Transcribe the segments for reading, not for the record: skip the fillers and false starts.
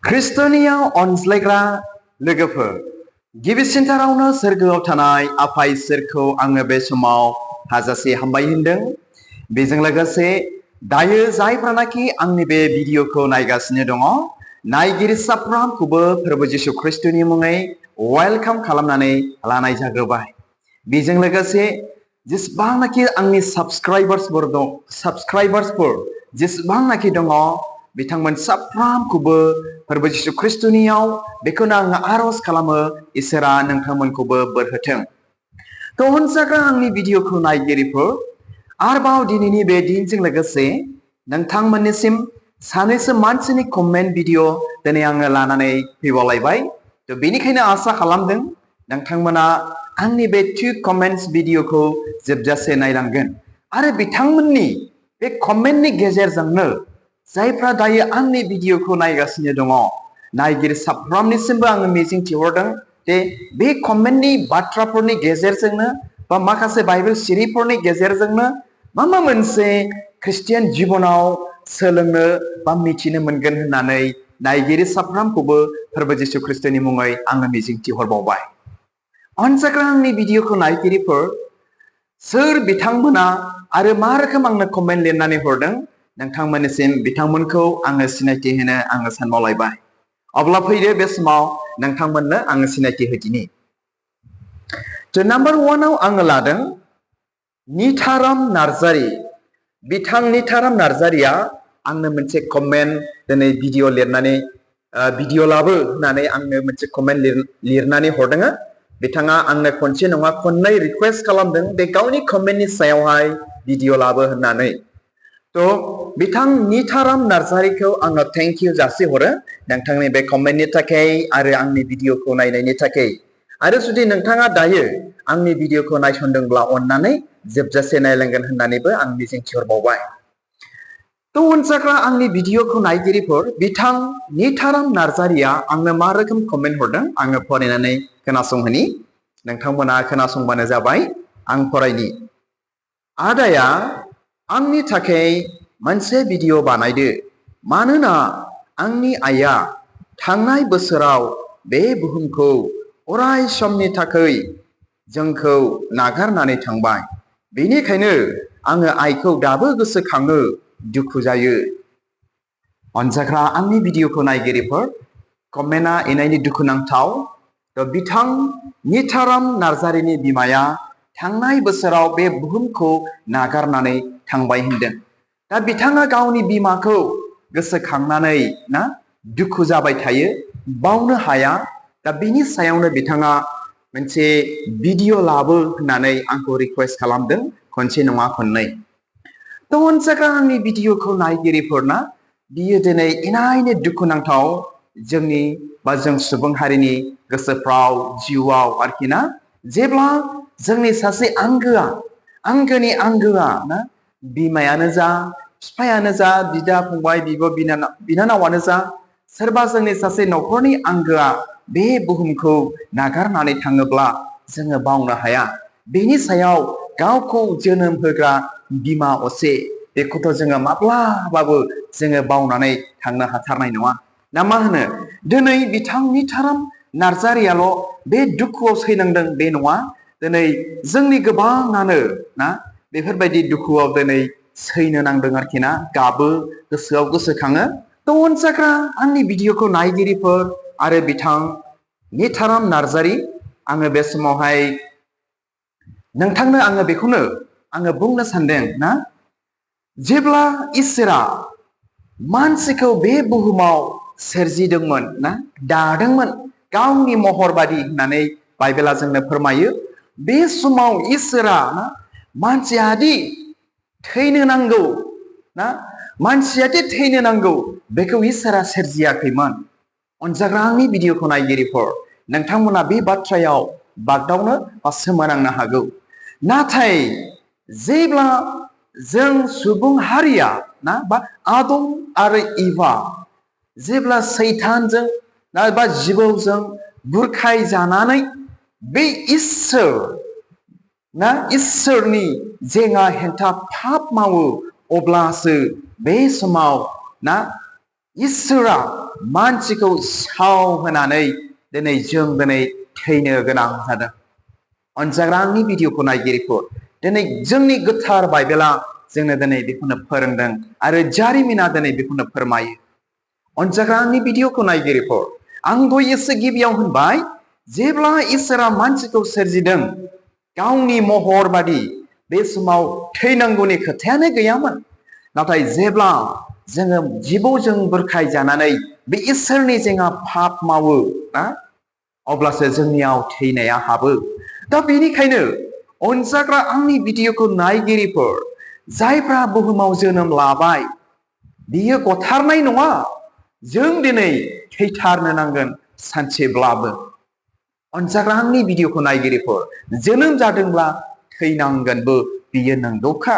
ख्रिस्ट'नियाव अनज्लायग्रा लोगोफोर, गिबिसिनथारावनो सोरगोआव थानाय आफा इसोरखौ आङो बे समाव हाजासे हामबाय होनदों। बेजों लोगोसे दायो जायफ्रानाखि आंनि बे भिडिअखौ नायगासिनो दङ, नायगिरि साफ्रोमखौबो फोरबो जिसु ख्रिस्ट'नि मुङै वेलकाम खालामनानै लानाय जाग्रोबाय। बेजों लोगोसे जेसेबांनाखि आंनि साबस्क्राइबार्सफोर जेसेबांनाखि दङ, बिथांमोन साफ्रोमखौबो फोरबो जिसु ख्रिस्ट'नियाव बेखौनो आङो आर'ज खालामो, इसोरा नोंथांमोनखौबो बोर होथों। थ' अनजाग्रा आंनि भिडिअखौ नायगिरिफोर, आरोबाव दिनैनि बे दिनजों लोगोसे नोंथांमोननिसिम सानैसो मानसिनि कमेन्ट भिडिअ दिनै आङो लानानै फैबावलायबाय। थ' बेनिखायनो आसा खालामदों नोंथांमोना आंनि बे 2 कमेन्ट्स भिडिअखौ जोबजासे नायलांगोन आरो बिथांमोननि बे कमेन्टनि गेजेरजोंनो जायफ्रा दायो आंनि भिडिअखौ नायगासिनो दङ, नायगिरि साफ्रोमनिसिमबो आङो मिजिंथिहरदों जे बे कमेन्टनि बाथ्राफोरनि गेजेरजोंनो बा माखासे बाइबेल सिरिफोरनि गेजेरजोंनो माबा मोनसे ख्रिस्टियान जिबनाव सोलोंनो बा मिथिनो मोनगोन होननानै नायगिरि साफ्रोमखौबो फोरबो जिसु ख्रिस्ट'नि मुङै आङो मिजिंथिहरबावबाय। अनजाग्रा आंनि भिडिअखौ नायगिरिफोर, सोर बिथांमोना आरो मा रोखोम आंनो कमेन्ट लिरनानै हरदों, नोंथांमोननिसिम बिथांमोनखौ आङो सिनायथि होनो आङो सानबावलायबाय। अब्ला फैदो बे समाव नोंथांमोननो आङो सिनायथि होदिनि। थ' नाम्बार 1आव आङो लादों निथाराम नार्जारि। बिथां निथाराम नार्जारिया आंनो मोनसे कमेन्ट दिनै भिडिअ लिरनानै भिडिअ लाबो होननानै आंनो मोनसे कमेन्ट लिरनानै हरदों। बिथाङा आंनो खनसे नङा खननै रिक्वेस्ट खालामदों बे गावनि कमेन्टनि सायावहाय भिडिअ लाबो होननानै। थ' बिथां निथाराम नार्जारिखौ आङो थेंक इउ जासिहरो नोंथांनि बे कमेन्टनि थाखाय आरो आंनि भिडिअखौ नायनायनि थाखाय। आरो जुदि नोंथाङा दायो आंनि भिडिअखौ नायसनदोंब्ला अननानै जोबजासे नायलांगोन होननानैबो आं मिजिंथिहरबावबाय। थ' अनजाग्रा आंनि भिडिअखौ नायगिरिफोर, बिथां निथाराम नार्जारिया आंनो मा रोखोम कमेन्ट हरदों आङो फरायनानै खोनासंहोनि। नोंथांमोना खोनासंबानो जाबाय, आं फरायनि। आदाया आंनि थाखाय मोनसे भिडिअ बानायदो, मानोना आंनि आइया थांनाय बोसोराव बे बुहुमखौ अराय समनि थाखाय जोंखौ नागारनानै थांबाय। बेनिखायनो आङो आइखौ दाबो गोसोखाङो, दुखु जायो। अनजाग्रा आंनि भिडिअखौ नायगिरिफोर, कमेन्टआ इनायनि दुखुनांथाव। बिथां निथाराम नार्जारिनि बिमाया थांनाय बोसोराव बे बुहुमखौ नागारनानै थांबाय होनदों। दा बिथाङा गावनि बिमाखौ गोसोखांनानै दुखु जाबाय थायो, बावनो हाया। दा बिनि सायावनो बिथाङा मोनसे भिडिअ लाबो होननानै आंखौ रिक्वेस्ट खालामदों, खनसे नङा खननै। थ' अनजाग्रा आंनि भिडिअखौ नायगिरिफोरना, बियो दिनै इनायनो दुखुनांथाव जोंनि बा जों सुबुं हारिनि गोसोफ्राव, जिउआव आरोखि ना। जेब्ला जोंनि सासे आंगोनि आंगोआ बिमायानो जा, बिफायानो जा, बिदा फंबाय, बिब' बिनानावानो जा, सोरबा जोंनि सासे न'खरनि आंगोआ बे बुहुमखौ नागारनानै थाङोब्ला जोङो बावनो हाया। बेनि सायाव गावखौ जोनोम होग्रा बिमा असे, बेखौथ' जोङो माब्लाबाबो जोङो बावनानै थांनो हाथारनाय नङा। ना मा होनो? दिनै बिथां निथाराम नार्जारियाल' बे दुखुआव सैनांदों बे नङा। दिनै जोंनि गोबाङानो बेफोरबायदि दुखुआव दिनै सैनो नांदों आरोखि ना, गाबो, गोसोआव गोसोखाङो। थ' अनजाग्रा आंनि भिडिअखौ नायगिरिफोर आरो बिथां निथाराम नार्जारि, आङो बे समावहाय नोंथांनो आङो बेखौनो आङो बुंनो सानदों जेब्ला इसोरा मानसिखौ बे बुहुमाव सोरजिदोंमोन दादोंमोन गावनि महर बादि होननानै बाइबेला जोंनो फोरमायो। बे समाव इसोरा मानसियादि थैनो नांगौ मानसियादि थैनो नांगौ बेखौ इसोरा सोरजियाखैमोन। अनजाग्रा आंनि भिडिअखौ नायगिरिफोर, नोंथांमोना बे बाथ्रायाव बागदावनो बा सोमोनांनो हागौ। नाथाय जेब्ला जों सुबुं हारिया बा आदम आरो इभा जेब्ला सैतानजों बा जिबौजों बुरखाय जानानै बे इसोरनि जेंना हेंथा पाप मावो, अब्लासो बे समाव इसोरा मानसिखौ साव होनानै दिनै जों थैनो गोनां जादों। अनजाग्रा आंनि भिडिअखौ नायगिरिफोर, दिनै जोंनि गोथार बाइबेला जोंनो दिनै बेखौनो फोरोंदों आरो जारिमिना दिनै बेखौनो फोरमायो। अनजाग्रा आंनि भिडिअखौ नायगिरिफोर, आं दहायसो गिबियाव होनबाय, जेब्ला इसोरा मानसिखौ सोरजिदों गावनि महर बादि बे समाव थैनांगौनि खोथायानो गैयामोन। नाथाय जेब्ला जोङो जिबौजों बुरखाय जानानै बे इसोरनि जोंहा पाप मावो ना, अब्लासो जोंनियाव थैनाया हाबो। दा बेनिखायनो अनजाग्रा आंनि भिडिअखौ नायगिरिफोर, जायफ्रा बुहुमाव जोनोम लाबाय बियो गथारनाय नङा। जों दिनै थैथारनो नांगोन सानसेब्लाबो। अनजाग्रा आंनि भिडिअखौ नायगिरिफोर, जोनोम जादोंब्ला थैनांगोनबो, बियो नंगौखा।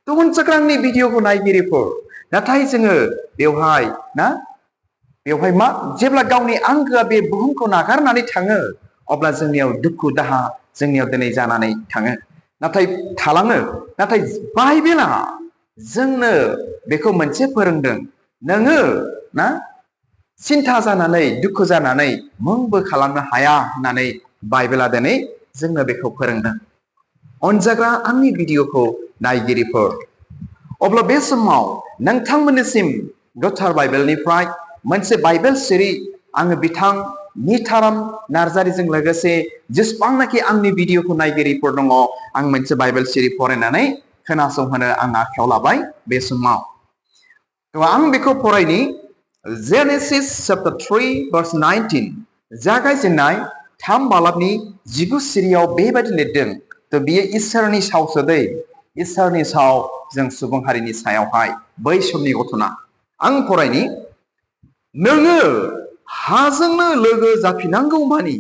थ' अनजाग्रा आंनि भिडिअखौ नायगिरिफोर, नाथाय जोङो बेवहाय मा, जेब्ला गावनि आंगोआ बे बुहुमखौ नागारनानै थाङो अब्ला जोंनियाव दुखु दाहा जोंनियाव दिनै जानानै थाङो, नाथाय थालाङो। नाथाय बाइबेला जोंनो बेखौ मोनसे फोरोंदों, नोङो सिन्था जानानै दुखु जानानै मुंबो खालामनो हाया होननानै बाइबेला दिनै जोंनो बेखौ फोरोंदों। अनजाग्रा आंनि भिडिअखौ नायगिरिफोर, अब्ला बे समाव नोंथांमोननिसिम गोथार बाइबेलनिफ्राय मोनसे बाइबेल सिरि आङो बिथां निथाराम नार्जारिजों लोगोसे जेसेबांनाखि आंनि भिडिअखौ नायगिरिफोर दङ, आं मोनसे बाइबेल सिरि फरायनानै खोनासंहोनो आं आखायाव लाबाय बे समाव। आं बेखौ फरायनि। जेनेसिस चैप्टार 3 verse 19, जागायजेननाय 3 बालाबनि 19 सिरियाव बेबायदि लिरदों। थ' बियो इसोरनि सावसो दै, इसोरनि साव जों सुबुं हारिनि सायावहाय बै समनि घटना। आं फरायनि। नोङो हाजोंनो लोगो जाफिननांगौ मानि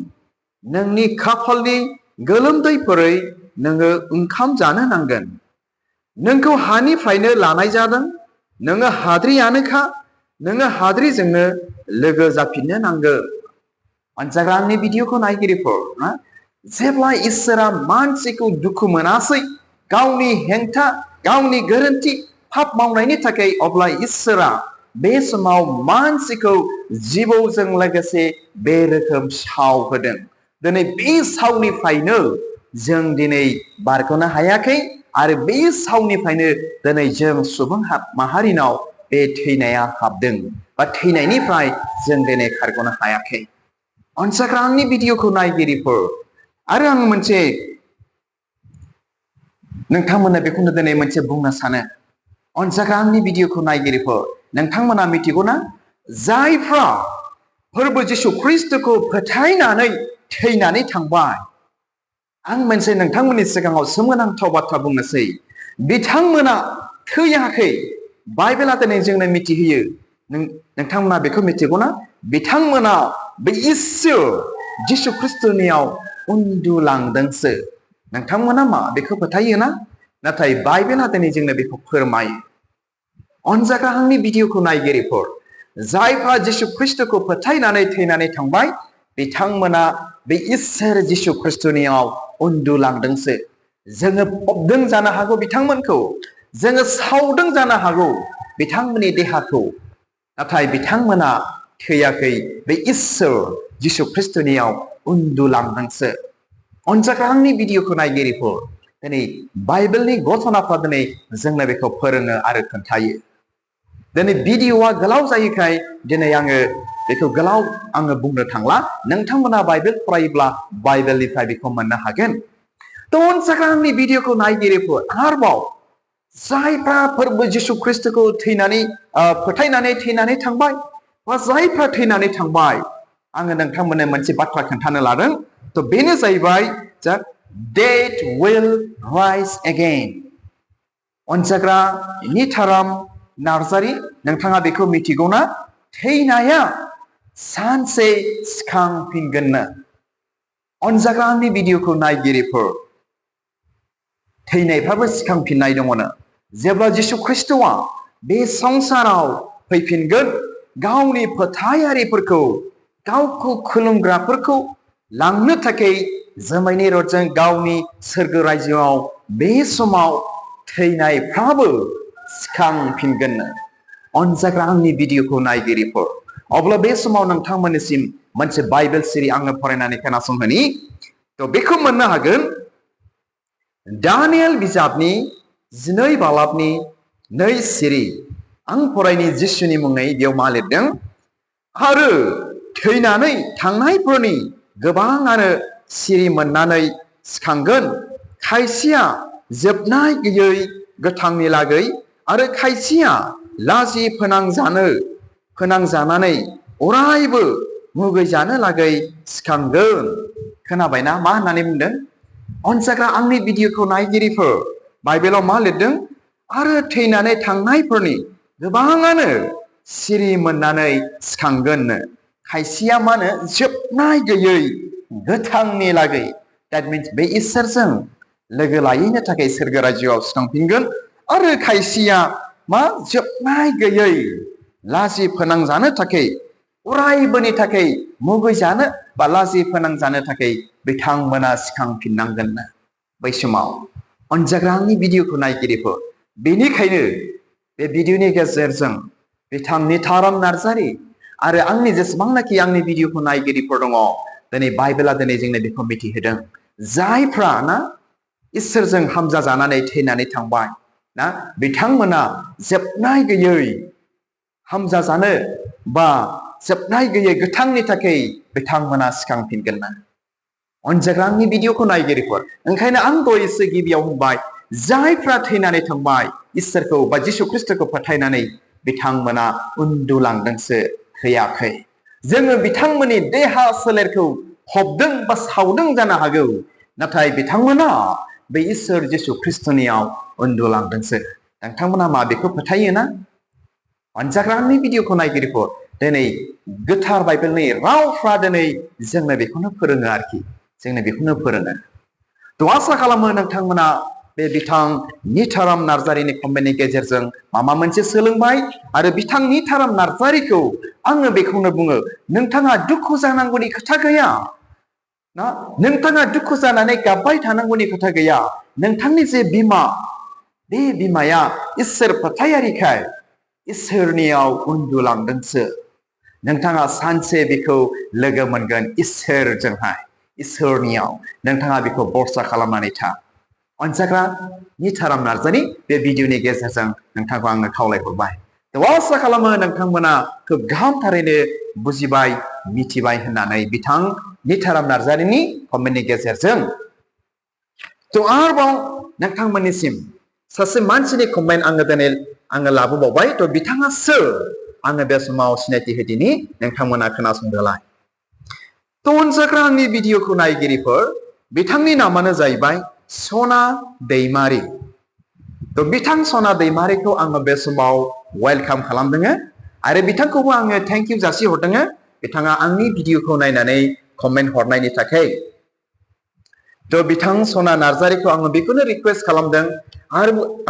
नोंनि खाफालनि गोलोमदैफोरै नोङो ओंखाम जानो नांगोन। नोंखौ हानिफ्रायनो लानाय जादों, नोङो हाद्रियानोखा, नोङो हाद्रिजोंनो लोगो जाफिननो नांगोन। अनजाग्रा आंनि भिडिअखौ नायगिरिफोर, जेब्ला इसोरा मानसिखौ दुखु मोनासै गावनि हेंथा, गावनि गोरोन्थि पाप मावनायनि थाखाय, अब्ला इसोरा बे समाव मानसिखौ जिबौजों लोगोसे बे रोखोम साव होदों। दिनै बे सावनिफ्रायनो जों दिनै बारग'नो हायाखै आरो बे सावनिफ्रायनो दिनै जों सुबुं माहारिनाव बे थैनाया हाबदों, बा थैनायनिफ्राय जों दिनै खारग'नो हायाखै। अनजाग्रा आंनि भिडिअखौ नायगिरिफोर, आरो आं मोनसे नोंथांमोननो बेखौनो दिनै मोनसे बुंनो सानो। अनजाग्रा आंनि भिडिअखौ नायगिरिफोर, नोंथांमोना मिथिगौ ना, जायफ्रा फोरबो जिसु ख्रिस्टखौ फोथायनानै थैनानै थांबाय, आं मोनसे नोंथांमोननि सिगाङाव सोमोनांथाव बाथ्रा बुंनोसै। बिथांमोना थैयाखै। बाइबेला दिनै जोंनो मिथिहोयो, नोंथांमोना बेखौ मिथिगौ ना, बिथांमोना बे इसोर जिसु ख्रिस्टनियाव उन्दुलांदोंसो। नोंथांमोना मा बेखौ फोथायो ना? नाथाय बाइबेला दिनै जोंनो बेखौ फोरमायो। अनजाग्रा आंनि भिडिअखौ नायगिरिफोर, जायफ्रा जिसु ख्रिस्टखौ फोथायनानै थैनानै थांबाय, बिथांमोना बे इसोर जिसु ख्रिस्टनियाव उन्दुलांदोंसो। जोङो फबदों जानो हागौ बिथांमोनखौ, जोङो सावदों जानो हागौ बिथांमोननि देहाखौ, नाथाय बिथांमोना थैयाखै, बे इसोर जिसु ख्रिस्टनियाव उन्दुलांदोंसो। अनजाग्रा आंनि भिडिअखौ नायगिरिफोर, दिनै बाइबेलनि घटनाफ्रा दिनै जोंनो बेखौ फोरोङो आरो खोन्थायो। दिनै भिडिअआ गोलाव जायैखाय दिनै आङो बेखौ गोलाव बुंनो थांला। नोंथांमोना बाइबेल फरायोब्ला बाइबेलनिफ्राय बेखौ मोननो हागोन। थ' अनजाग्रा आंनि भिडिअखौ नायगिरिफोर, आरोबाव जायफ्रा फोरबो जिसु ख्रिस्टखौ फोथायनानै थैनानै थांबाय, बा जायफ्रा थैनानै थांबाय, आङो नोंथांमोननो मोनसे बाथ्रा खोन्थानो लादों। थ' बेनो जाहैबाय, death will rise again। अनजाग्रा निथाराम Narzary, नोंथाङा बेखौ मिथिगौ ना? थैनाया सानसे सिखांफिनगोननो। अनजाग्रा आंनि भिडिअखौ नायगिरिफोर, थैनायफ्राबो सिखांफिननाय दङनो। जेब्ला जिसु ख्रिस्टआ बे संसाराव फैफिनगोन, गावनि फोथायारिफोरखौ, गावखौ खुलुमग्राफोरखौ लांनो थाखाय जोमैनि रथजों गावनि सोरगो रायजोआव, बे समाव थैनायफ्राबो सिखांफिनगोननो। अनजाग्रा आंनि भिडिअखौ नायगिरिफोर, अब्ला बे समाव नोंथांमोननिसिम मोनसे बाइबेल सिरि आङो फरायनानै खोनासंहोनि थ' बेखौ मोननो हागोन दानियेल बिजाबनि 12 बालाबनि 2 सिरि आं फरायनि जिसुनि मुङै बेयाव मा लिरदों आरो थैनानै थांनायफोरनि गोबाङानो सिरि मोननानै सिखांगोन खायसेया जोबनाय गैयै गोथांनि लागै आरो खायसेया लाजि फोनांजानानै अरायबो मुगैजानो लागै सिखांगोन। खोनाबायना मा होननानै बुंदों? अनसायग्रा आंनि भिडिअखौ नायगिरिफोर बाइबेलाव मा लिरदों आरो थैनानै थांनायफोरनि गोबाङानो सिरि मोननानै सिखांगोननो खायसेया मा होनो जोबनाय गैयै गोथांनि लागै that means बे इसोरजों लोगो लायैनो थाखाय सोरगो रायजोआव सिखांफिनगोन आरो खायसेया मा जोबनाय गैयै लाजि फोनांजानो थाखाय अरायबोनि थाखाय मुगैजानो बा लाजि फोनांजानो थाखाय बिथांमोना सिखांफिननांगोन बै समाव। अनजाग्रा आंनि भिडिअखौ नायगिरिफोर बेनिखायनो बे भिडिअनि गेजेरजों बिथांनि थाराम नार्जारि आरो आंनि जेसेबांनाखि आंनि भिडिअखौ नायगिरिफोर दङ दिनै बाइबेला दिनै जोंनो बेखौ मिथिहोदों जायफ्रा ना इसोरजों हामजा जानानै थैनानै थांबाय ना बिथांमोना जोबनाय गैयै हामजा जानो बा जोबनाय गैयै गोथांनि थाखाय बिथांमोना सिखांफिनगोन ना। अनजाग्रा आंनि भिडिअखौ नायगिरिफोर ओंखायनो आं दहायसो गिबियाव बुंबाय जायफ्रा थैनानै थांबाय इसोरखौ बा जिसु ख्रिस्टखौ फोथायनानै बिथांमोना उन्दुलांदोंसो थैयाखै। जोङो बिथांमोननि देहा सोलेरखौ फबदों बा सावदों जानो हागौ नाथाय बिथांमोना बे इसोर जिसु ख्रिस्टनियाव उन्दुलांदोंसो। नोंथांमोना मा बेखौ फोथायोना? अनजाग्रा आंनि भिडिअखौ नायगिरिफोर दिनै गोथार बाइबेलनि रावफ्रा दिनै जोंनो बेखौनो फोरोङो आरोखि जोंनो बेखौनो फोरोङो। थ' आसा खालामो नोंथांमोना बे बिथां निथाराम नार्जारिनि कमेन्टनि गेजेरजों माबा मोनसे सोलोंबाय आरो बिथां निथाराम नार्जारिखौ आङो बेखौनो बुङो नोंथाङा दुखु जानांगौनि खोथा गैया ना नोंथाङा दुखु जानानै गाबबाय थानांगौनि खोथा गैया। नोंथांनि जे बिमा बे बिमाया इसोर फोथायारिखाय इसोरनियाव उन्दुलांदोंसो। नोंथाङा सानसे बेखौ लोगो मोनगोन इसोरजोंहाय इसोरनियाव नोंथाङा बेखौ भरसा खालामनानै था। अनजाग्रा निथाराम नार्जारि बे भिडिअनि गेजेरजों नोंथांखौ आङो खावलायहरबाय। आसा खालामो नोंथांमोना खोब गाहामथारैनो बुजिबाय मिथिबाय होननानै बिथां निथाराम नार्जारिनि कमेन्टनि गेजेरजों। आरोबाव नोंथांमोननिसिम सासे मानसिनि कमेन्ट आङो लाबोबावबाय बिथाङा सोर आङो बे समाव सिनायथि होदिनि नोंथांमोना खोनासंदोलाय। अनजाग्रा आंनि भिडिअखौ नायगिरिफोर बिथांनि नामानो जाहैबाय सना दैमारि। बिथां सना दैमारिखौ आङो बे समाव वेलकाम खालामदों आरो बिथांखौबो आङो थेंक इउ जासिहरदों बिथाङा आंनि भिडिअखौ नायनानै कमेन्ट हरनायनि थाखाय। बिथां सना नार्जारिखौ आङो बेखौनो रिक्वेस्ट खालामदों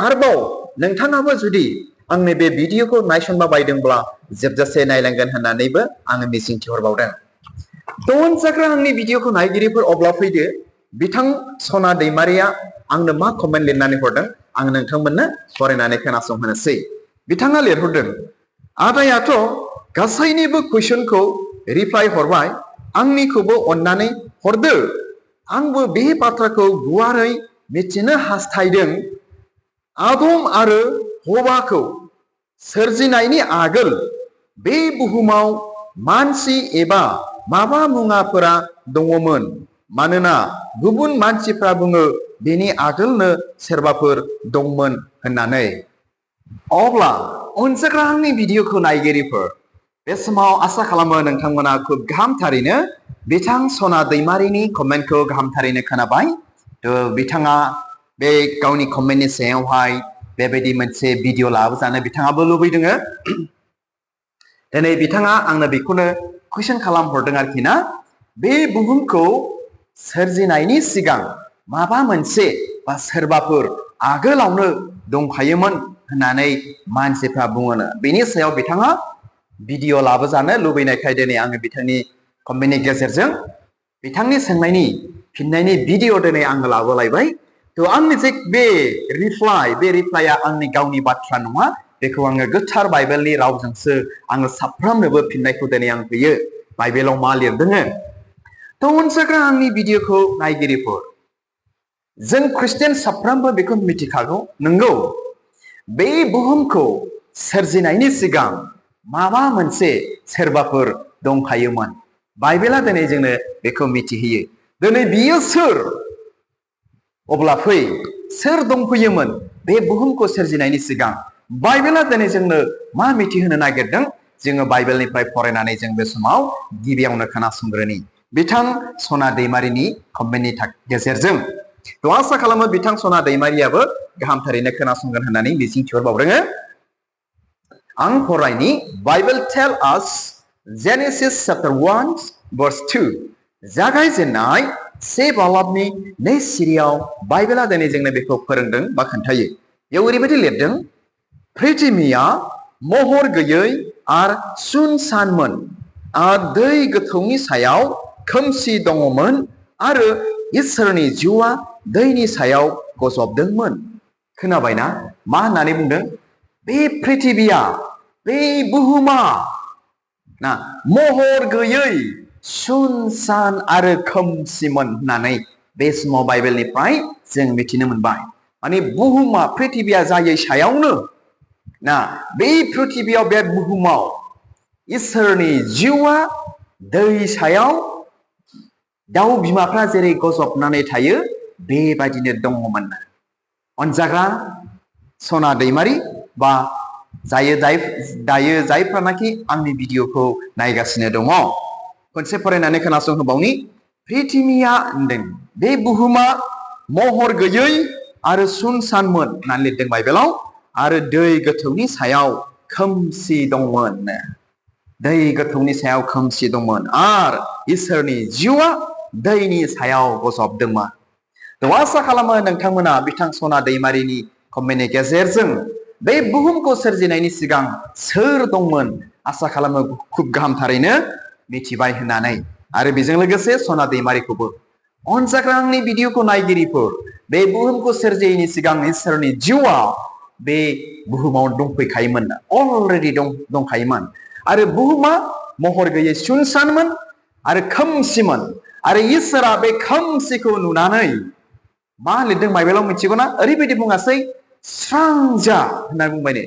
आरोबाव नोंथाङाबो जुदि आंनि बे भिडिअखौ नायसनबा बायदोंब्ला जोबजासे नायलांगोन होननानैबो आङो मिजिंथिहरबावदों। अनजाग्रा आंनि भिडिअखौ नायगिरिफोर अब्ला फैदो बिथां सना दैमारिया आंनो मा कमेन्ट लिरनानै हरदों आं नोंथांमोननो फरायनानै खोनासंहोनोसै। बिथाङा लिरहरदों आदायाथ' गासैनिबो कुइसनखौ रिप्लाइ हरबाय आंनिखौबो अन्नानै हरदो आंबो बे बाथ्राखौ गुवारै मिथिनो हास्थायदों आदम आरो हवाखौ सोरजिनायनि आगोल बे बुहुमाव मानसि एबा माबा मुवाफोरा दङमोन मानोना गुबुन मानसिफ्रा बुङो बेनि आगोलनो सोरबाफोर दंमोन होननानै। अब्ला अनजाग्रा आंनि भिडिअखौ नायगिरिफोर बे समाव आसा खालामो नोंथांमोना खोब गाहामथारैनो बिथां सना दैमारिनि कमेन्टखौ गाहामथारैनो खोनाबाय। बिथाङा बे गावनि कमेन्टनि सायावहाय बेबायदि मोनसे भिडिअ लाबोजानो बिथाङाबो लुबैदों। दिनै बिथाङा आंनो बेखौनो कुइसन खालामहरदों आरोखि ना बे बुहुमखौ सोरजिनायनि सिगां माबा मोनसे बा सोरबाफोर आगोलावनो दंखायोमोन होननानै मानसिफ्रा बुङोनो। बेनि सायाव बिथाङा भिडिअ लाबोजानो लुबैनायखाय दिनै आङो बिथांनि कमेन्टनि गेजेरजों बिथांनि सोंनायनि फिननायनि भिडिअ दिनै आङो लाबोलायबाय। आंनि जे बे रिप्लाइआ आंनि गावनि बाथ्रा नङा बेखौ आङो गोथार बाइबेलनि रावजोंसो आङो साफ्रोमनोबो फिननायखौ दिनै आं होयो बाइबेलाव मा लिरदों थ' अनसायग्रा आंनि भिडिअखौ नायगिरिफोर जों ख्रिस्टियान साफ्रोमबो बेखौ मिथिखागौ नंगौ बे बुहुमखौ सोरजिनायनि सिगां माबा मोनसे सोरबाफोर दंखायोमोन बाइबेला दिनै जोंनो बेखौ मिथिहोयो दिनै बियो सोर अब्ला फै सोर दंफैयोमोन बे बुहुमखौ सोरजिनायनि सिगां बाइबेला दिनै जोंनो मा मिथिहोनो नागिरदों जोङो बाइबेलनिफ्राय फरायनानै जों बे समाव गिबियावनो खोनासंग्रोनि बिथां सना दैमारिनि कमेन्टनि गेजेरजों थ' आसा खालामो बिथां सना दैमारियाबो गाहामथारैनो खोनासंगोन होननानै मिजिंथिहरबावदों आं फरायनि बाइबेल टेल आस जेनेसिस चैप्टार 1 verse 2 जागायजेननाय से बालाबनि 2 सिरियाव बाइबेला दिनै जोंनो बेखौ फोरोंदों बा खोन्थायो बेयाव ओरैबायदि लिरदों पृथिबिया महर गैयै आर सुनसानमोन आर दै गोथौनि सायाव खोमसि दङमोन आरो इसोरनि जिउआ दैनि सायाव गजबदोंमोन खोनाबायना मा होननानै बुंदों बे पृथिबिया बे बुहुमा ना महर गैयै सुनसान आरो खोमसिमोन होननानै बे समाव बाइबेलनिफ्राय जों मिथिनो मोनबाय माने बुहुमा पृथिबिया जायै सायावनो ना बे पृथिबियाव बे बुहुमाव इसोरनि जिउआ दै सायाव दाउ बिमाफ्रा जेरै गजबनानै थायो बेबायदिनो दङमोन अनजाग्रा सना दैमारि बा दायो जायफ्रानाखि आंनि भिडिअखौ नायगासिनो दङ खनसे फरायनानै खोनासंहोबावनि पृथिबिया होनदों बे बुहुमा महर गैयै आरो सुनसानमोन होननानै लिरदों बाइबेलाव आरो दै गोथौनि सायाव खोमसि दंमोन दै गोथौनि सायाव खोमसि दंमोन आरो इसोरनि जिउआ दैनि सायाव गजबदोंमोन थ' आसा खालामो नोंथांमोना बिथां सना दैमारिनि कमेन्टनि गेजेरजों बे बुहुमखौ सोरजिनायनि सिगां सोर दंमोन आसा खालामो खुब गाहामथारैनो मिथिबाय होननानै आरो बेजों लोगोसे सना दैमारिखौबो अनजाग्रा आंनि भिडिअखौ नायगिरिफोर बे बुहुमखौ सोरजियैनि सिगां इसोरनि जिउआ बे बुहुमाव दंफैखायोमोन अलरेडि दंखायोमोन आरो बुहुमा महर गैयै सुनसानमोन आरो खोमसिमोन आरो इसोरा बे खोमसिखौ नुनानै मा लिरदों बाइबेलाव मिथिगौना ओरैबायदि बुङासै स्रां जा होनना बुंबाय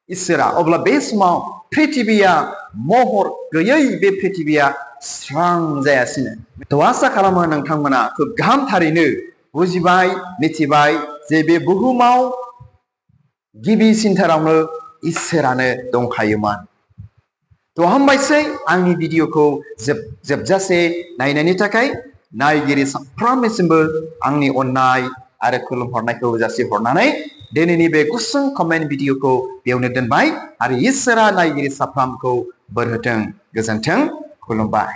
इसोरा अब्ला बे समाव पृथिबिया महर गैयै बे पृथिबिया स्रां जायासिनो थ' आसा खालामो नोंथांमोना खुब गाहामथारैनो बुजिबाय मिथिबाय जे बे बुहुमाव गिबिसिनथारावनो इसोरानो दंखायोमोन थ' हामबायसै आंनि भिडिअखौ जोबजासे नायनायनि थाखाय नायगिरि साफ्रोमनिसिमबो आंनि अननाय आरो खुलुमहरनायखौ जासिहरनानै दिनैनि बे गुसुं कमेन्ट भिडिअखौ बेयावनो दोनबाय आरो इसोरा नायगिरि साफ्रोमखौ बोर होथों गोजोन्थों खुलुमबाय।